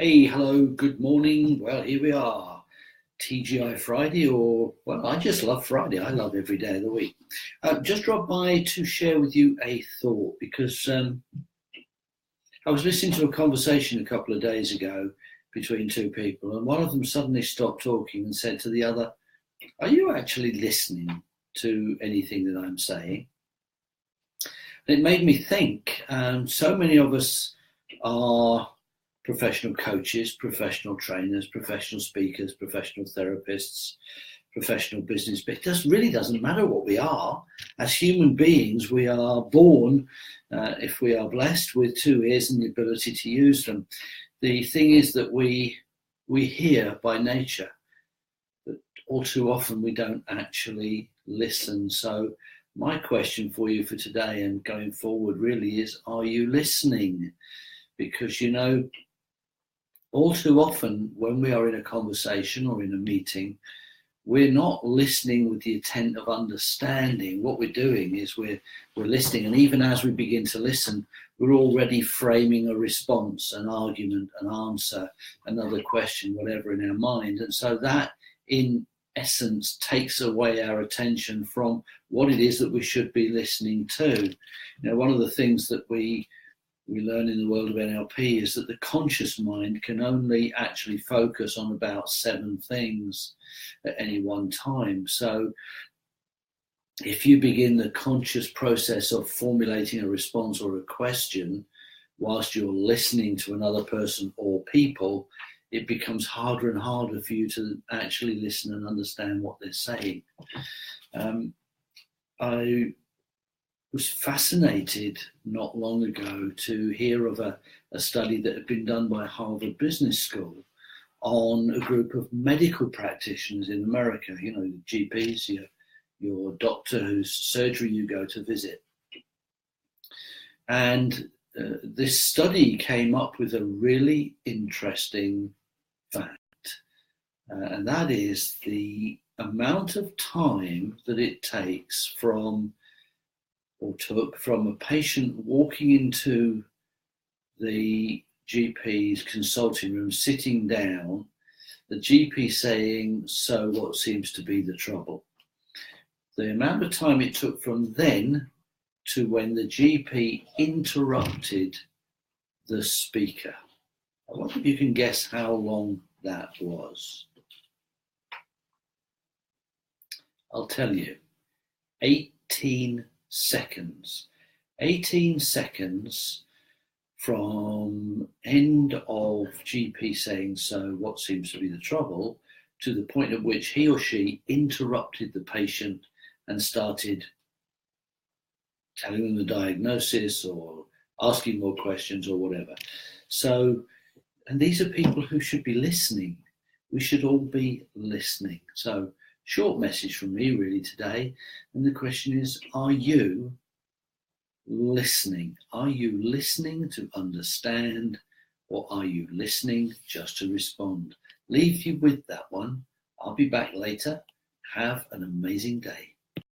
Hey, hello, good morning. Well, here we are, TGI Friday, I just love Friday. I love every day of the week. Just dropped by to share with you a thought because I was listening to a conversation a couple of days ago between two people, and one of them suddenly stopped talking and said to the other, "Are you actually listening to anything that I'm saying?" And it made me think, so many of us are professional coaches, professional trainers, professional speakers, professional therapists, professional business. But really doesn't matter what we are. As human beings, we are born, if we are blessed, with two ears and the ability to use them. The thing is that we hear by nature, but all too often we don't actually listen. So my question for you for today and going forward really is, are you listening? Because, all too often when we are in a conversation or in a meeting, we're not listening with the intent of understanding. What we're doing is we're listening, and even as we begin to listen, we're already framing a response, an argument, an answer, another question, whatever in our mind. And so that, in essence, takes away our attention from what it is that we should be listening to. One of the things that we learn in the world of NLP is that the conscious mind can only actually focus on about 7 things at any one time. So if you begin the conscious process of formulating a response or a question whilst you're listening to another person or people, it becomes harder and harder for you to actually listen and understand what they're saying. I was fascinated not long ago to hear of a study that had been done by Harvard Business School on a group of medical practitioners in America, the GPs, your doctor whose surgery you go to visit. And this study came up with a really interesting fact, and that is the amount of time that it takes took from a patient walking into the GP's consulting room, sitting down, the GP saying, "So what seems to be the trouble?" The amount of time it took from then to when the GP interrupted the speaker. I wonder if you can guess how long that was. I'll tell you, 18 seconds. 18 seconds from end of GP saying, "So what seems to be the trouble?" to the point at which he or she interrupted the patient and started telling them the diagnosis or asking more questions or whatever. So, and these are people who should be listening. We should all be listening. So, short message from me really today. And the question is, are you listening? Are you listening to understand, or are you listening just to respond? Leave you with that one. I'll be back later. Have an amazing day.